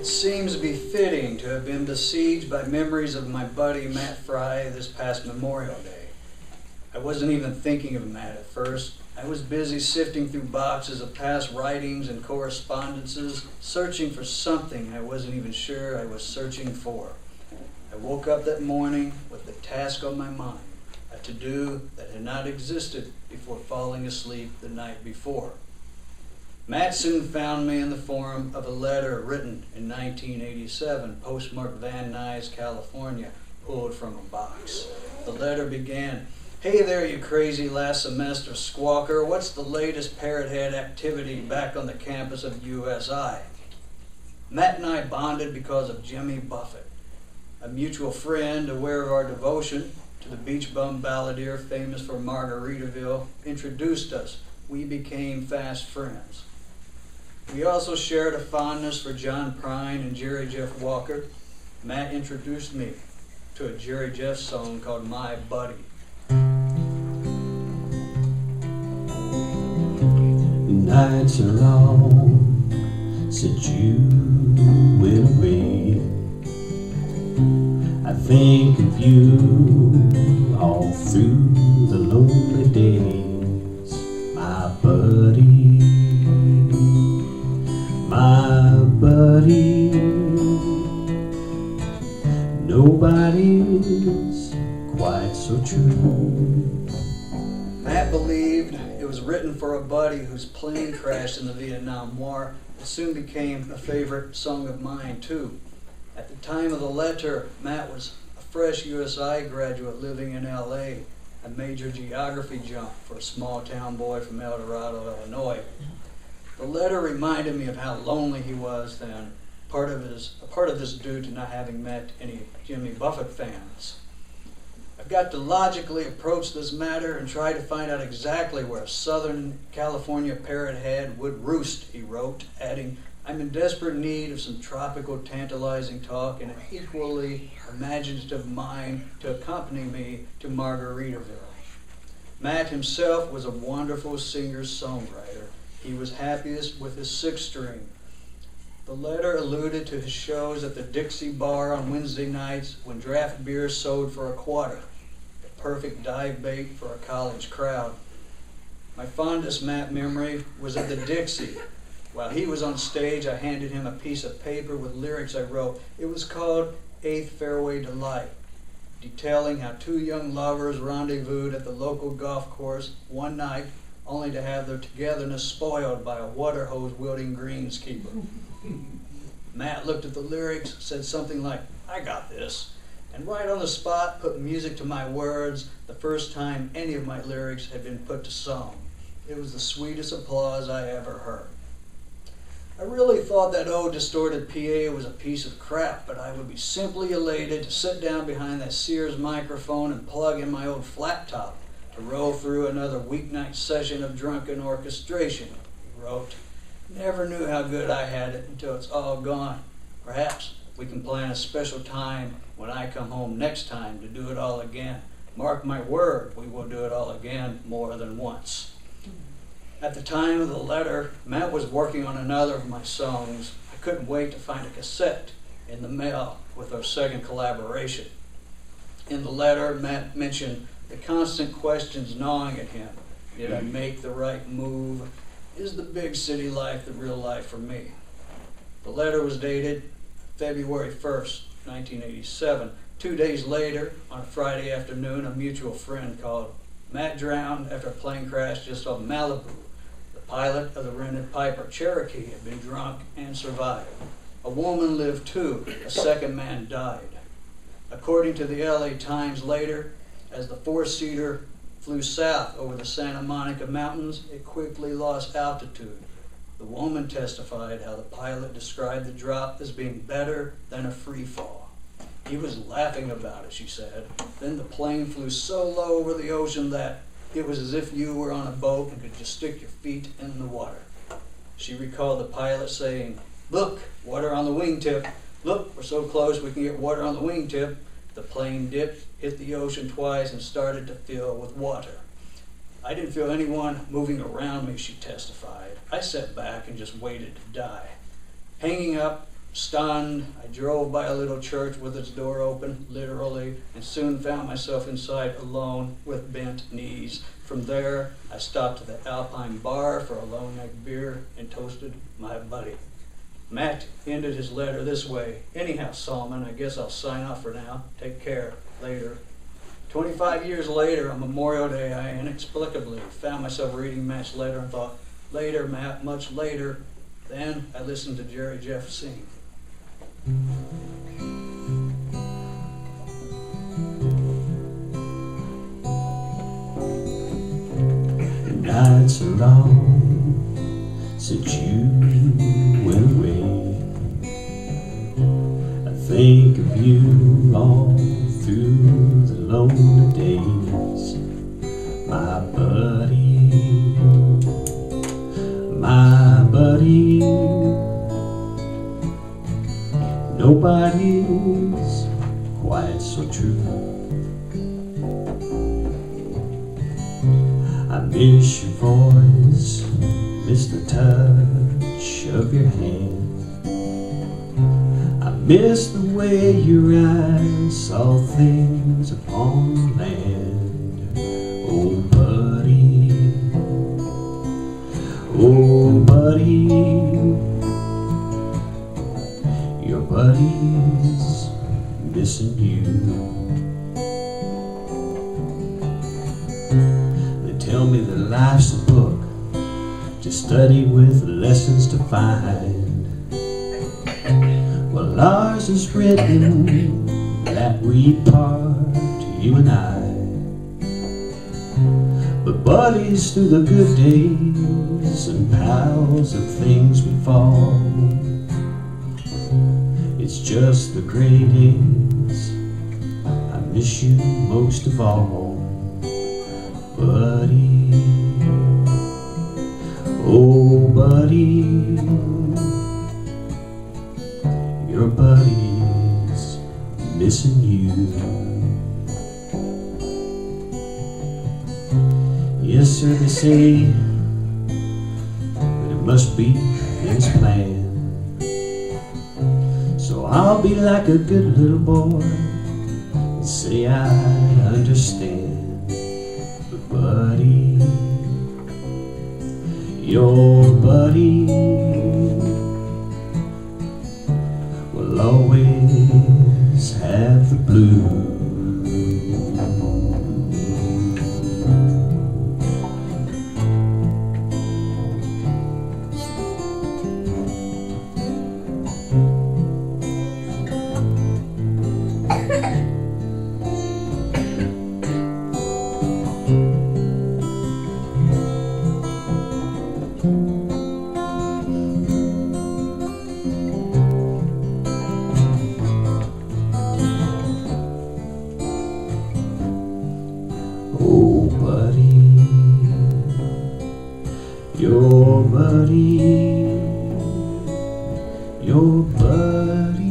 Seems to be fitting to have been besieged by memories of my buddy Matt Fry this past Memorial Day. I wasn't even thinking of Matt at first. I was busy sifting through boxes of past writings and correspondences, searching for something I wasn't even sure I was searching for. I woke up that morning with the task on my mind, a to-do that had not existed before falling asleep the night before. Matt soon found me in the form of a letter written in 1987, postmarked Van Nuys, California, pulled from a box. The letter began, "Hey there, you crazy last semester squawker. What's the latest parrot head activity back on the campus of USI?" Matt and I bonded because of Jimmy Buffett, a mutual friend aware of our devotion to the beach bum balladeer famous for Margaritaville, introduced us. We became fast friends. We also shared a fondness for John Prine and Jerry Jeff Walker. Matt introduced me to a Jerry Jeff song called My Buddy. Nights are long since you went away. I think of you all through the lonely days, my buddy, my buddy. Nobody's quite so true. Matt believed it was written for a buddy whose plane crashed in the Vietnam War. It soon became a favorite song of mine too. At the time of the letter, Matt was a fresh USI graduate living in LA, a major geography jump for a small town boy from El Dorado, Illinois. The letter reminded me of how lonely he was then, a part of this due to not having met any Jimmy Buffett fans. I've got to logically approach this matter and try to find out exactly where a Southern California parrot head would roost, he wrote, adding, "I'm in desperate need of some tropical, tantalizing talk and an equally imaginative mind to accompany me to Margaritaville." Matt himself was a wonderful singer-songwriter. He was happiest with his sixth string. The letter alluded to his shows at the Dixie Bar on Wednesday nights when draft beer sold for $1, the perfect dive bait for a college crowd. My fondest Matt memory was at the Dixie. While he was on stage, I handed him a piece of paper with lyrics I wrote. It was called Eighth Fairway Delight, detailing how two young lovers rendezvoused at the local golf course one night, only to have their togetherness spoiled by a water hose wielding greenskeeper. Matt looked at the lyrics, said something like, "I got this," and right on the spot put music to my words, the first time any of my lyrics had been put to song. It was the sweetest applause I ever heard. I really thought that old distorted PA was a piece of crap, but I would be simply elated to sit down behind that Sears microphone and plug in my old flat top to roll through another weeknight session of drunken orchestration, he wrote. Never knew how good I had it until it's all gone. Perhaps we can plan a special time when I come home next time to do it all again. Mark my word, we will do it all again more than once. At the time of the letter, Matt was working on another of my songs. I couldn't wait to find a cassette in the mail with our second collaboration. In the letter, Matt mentioned the constant questions gnawing at him. Did I make the right move? Is the big city life the real life for me? The letter was dated February 1st, 1987. 2 days later, on a Friday afternoon, a mutual friend called. Matt drowned after a plane crash just off Malibu. The pilot of the rented Piper Cherokee had been drunk and survived. A woman lived too. A second man died. According to the LA Times later, as the four-seater flew south over the Santa Monica Mountains, it quickly lost altitude. The woman testified how the pilot described the drop as being better than a free fall. He was laughing about it, she said. Then the plane flew so low over the ocean that it was as if you were on a boat and could just stick your feet in the water. She recalled the pilot saying, "Look, water on the wingtip. Look, we're so close we can get water on the wingtip." The plane dipped, hit the ocean twice, and started to fill with water. "I didn't feel anyone moving around me," she testified. "I sat back and just waited to die." Hanging up, stunned, I drove by a little church with its door open, literally, and soon found myself inside alone with bent knees. From there, I stopped at the Alpine bar for a long neck beer and toasted my buddy. Matt ended his letter this way: "Anyhow, Saalman, I guess I'll sign off for now. Take care. Later." 25 years later, on Memorial Day, I inexplicably found myself reading Matt's letter and thought, "Later, Matt, much later." Then I listened to Jerry Jeff sing. Nights so long since you went away. I think of you all through the lonely days. My buddy, my buddy. Nobody's quite so true. I miss your voice, miss the touch of your hand. I miss the way your eyes saw things upon land. Oh buddy, oh buddy, your buddy's missing you. Tell me that life's a book to study with lessons to find. Well, ours is written that we part, you and I. But buddies through the good days and pals of things we fall. It's just the gray days I miss you most of all. Buddy, oh buddy, your buddy's missing you. Yes sir, they say that it must be his plan. So I'll be like a good little boy and say I understand. Buddy, your buddy will always have the blues. Oh buddy, your buddy, your buddy.